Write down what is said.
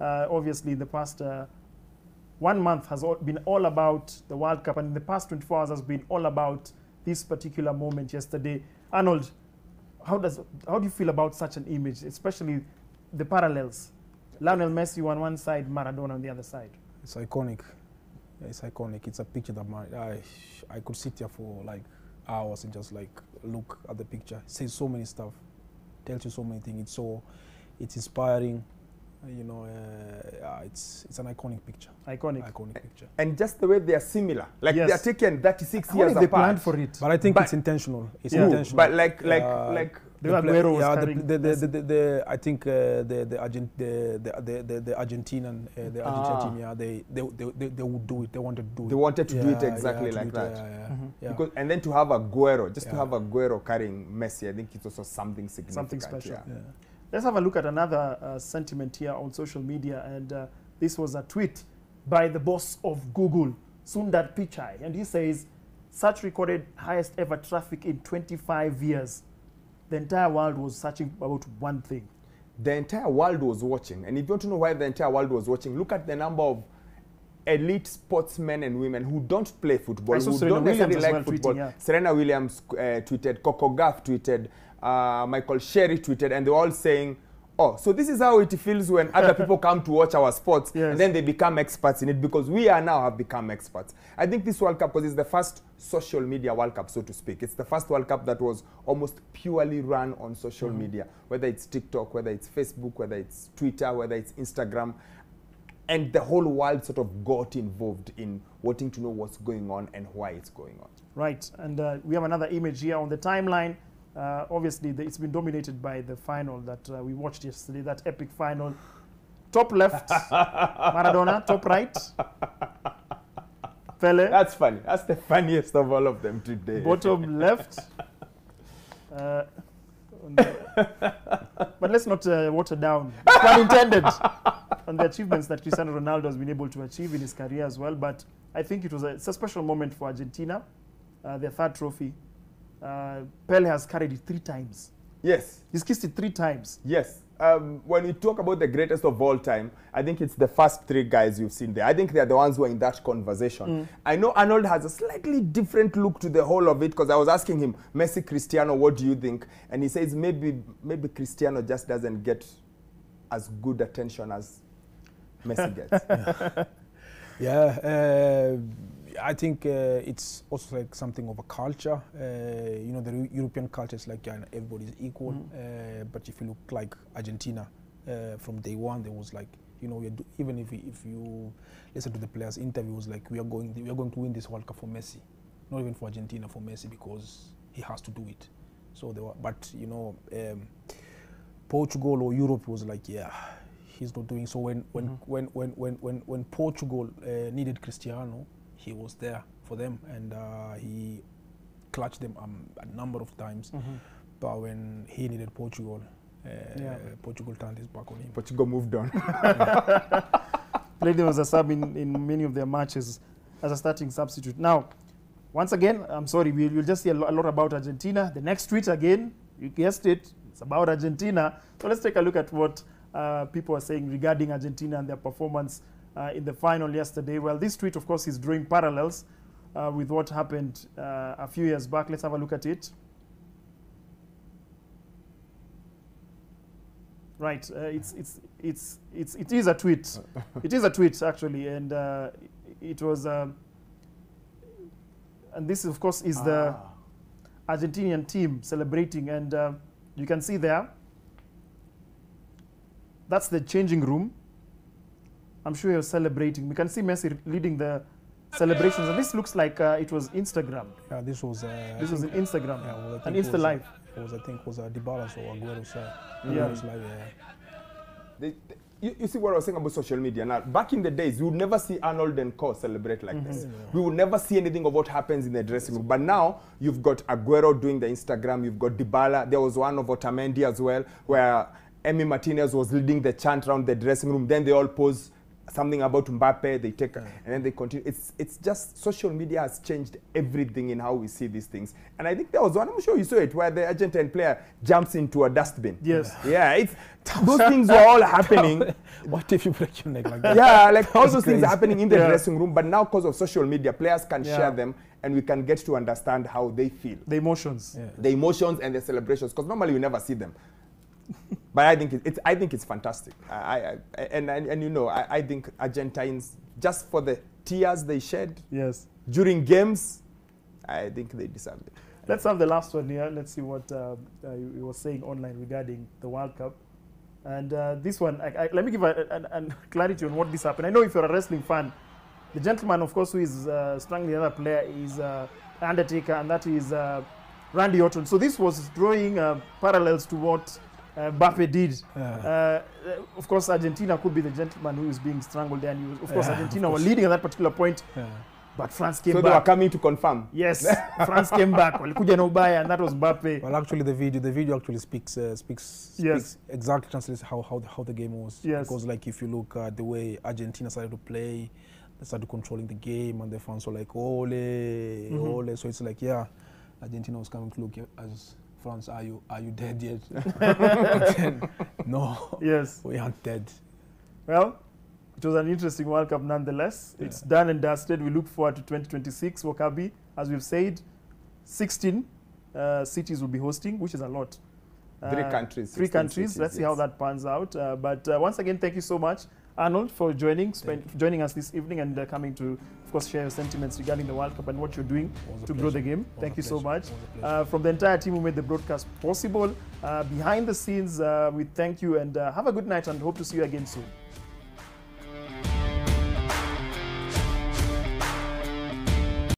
obviously the past 1 month has been all about the World Cup, and in the past 24 hours has been all about this particular moment yesterday. Arnold, how do you feel about such an image, especially the parallels? Lionel Messi on one side, Maradona on the other side. It's iconic. It's iconic. It's a picture that I could sit here for like hours and just like look at the picture. It says so many stuff, tells you so many things. It's inspiring. You know, it's an iconic picture. Iconic picture. And just the way they are similar, like yes. they are taken 36 years apart. They planned for it. But I think it's intentional. It's intentional. But like the Aguero was I think the Argentinian team, yeah, they would do it. They wanted to do it. They wanted to do it exactly like that. Because, and then to have Aguero, to have Aguero carrying Messi, I think it's also something significant. Something special. Yeah. Let's have a look at another sentiment here on social media, and this was a tweet by the boss of Google, Sundar Pichai, and he says, "Search recorded highest ever traffic in 25 years. The entire world was searching about one thing." The entire world was watching, and if you want to know why the entire world was watching, look at the number of elite sportsmen and women who don't play football, who don't necessarily like football. Tweeting, Serena Williams tweeted, Coco Gauff tweeted, Michael Sherry tweeted, and they're all saying, oh, so this is how it feels when other people come to watch our sports, and then they become experts in it, because we are now have become experts. I think this World Cup, because it's the first social media World Cup, so to speak. It's the first World Cup that was almost purely run on social media, whether it's TikTok, whether it's Facebook, whether it's Twitter, whether it's Instagram. And the whole world sort of got involved in wanting to know what's going on and why it's going on. Right, and we have another image here on the timeline. Obviously, it's been dominated by the final that we watched yesterday, that epic final. Top left, Maradona. Top right, Pele. That's funny. That's the funniest of all of them today. Bottom left. But let's not water down, pun intended, on the achievements that Cristiano Ronaldo has been able to achieve in his career as well. But I think it's a special moment for Argentina, their third trophy. Pele has carried it 3 times. Yes. He's kissed it 3 times. Yes. When we talk about the greatest of all time, I think it's the first 3 guys you've seen there. I think they're the ones who are in that conversation. I know Arnold has a slightly different look to the whole of it, because I was asking him, Messi, Cristiano, what do you think? And he says maybe Cristiano just doesn't get as good attention as Messi gets. I think it's also like something of a culture. You know, the European culture is like everybody's equal. But if you look like Argentina, from day one, there was like, you know, even if you listen to the players' interviews, like we are going to win this World Cup for Messi, not even for Argentina, for Messi, because he has to do it. So they were, but you know, Portugal or Europe was like, yeah, he's not doing so. When Portugal needed Cristiano, he was there for them, and he clutched them a number of times. But when he needed Portugal, Portugal turned his back on him. Portugal moved on. Played him as a sub in many of their matches as a starting substitute. Now, once again, I'm sorry, we'll just see a lot about Argentina. The next tweet again, you guessed it, it's about Argentina. So let's take a look at what people are saying regarding Argentina and their performance in the final yesterday. Well, this tweet, of course, is drawing parallels with what happened a few years back. Let's have a look at it. Right, it is a tweet. It is a tweet, actually, and it was, and this, of course, is the Argentinian team celebrating, and you can see there, that's the changing room. I'm sure you're celebrating. We can see Messi leading the celebrations, and this looks like it was Instagram. Yeah, this was an Instagram, yeah, an Insta Live. I think it was Dybala's or Aguero's live. You see what I was saying about social media. Now, back in the days, you would never see Arnold and Co celebrate like this. We would never see anything of what happens in the dressing room. But now, you've got Aguero doing the Instagram, you've got Dybala. There was one of Otamendi as well, where Emi Martinez was leading the chant around the dressing room. Then they all pose something about Mbappe, they take, and then they continue. It's just social media has changed everything in how we see these things. And I think there was one, I'm sure you saw it, where the Argentine player jumps into a dustbin. Yes. Yeah, those things were all happening. What if you break your neck like that? Yeah, like all those things are happening in the dressing room, but now because of social media, players can share them, and we can get to understand how they feel. The emotions. Yeah. The emotions and the celebrations, because normally we never see them. But I think it's fantastic. And you know, I think Argentines, just for the tears they shed during games, I think they deserve it. Let's have the last one here. Let's see what you were saying online regarding the World Cup. And this one, let me give a clarity on what this happened. I know if you're a wrestling fan, the gentleman, of course, who is strangling the other player is Undertaker, and that is Randy Orton. So this was drawing parallels to what Mbappe did. Of course, Argentina could be the gentleman who is being strangled there. And of course, Argentina were leading at that particular point. But France came back. So they were coming to confirm. Yes, France came back. Walikuja na ubaya, and that was Mbappe. Well, actually, the video actually speaks exactly translates how the game was. Yes. Because like if you look at the way Argentina started to play, they started controlling the game, and the fans were like, ole, ole. So it's like, yeah, Argentina was coming to look as France, are you dead yet? But then, no, yes, we aren't dead. Well, it was an interesting World Cup nonetheless. It's done and dusted. We look forward to 2026 Wakabi. As we've said, 16 cities will be hosting, which is a lot. 3 countries. 3 countries. Cities, let's see how that pans out. But once again, thank you so much, Arnold, for joining us this evening and coming to, of course, share your sentiments regarding the World Cup and what you're doing to grow the game. Thank you so much. From the entire team who made the broadcast possible, behind the scenes, we thank you and have a good night and hope to see you again soon.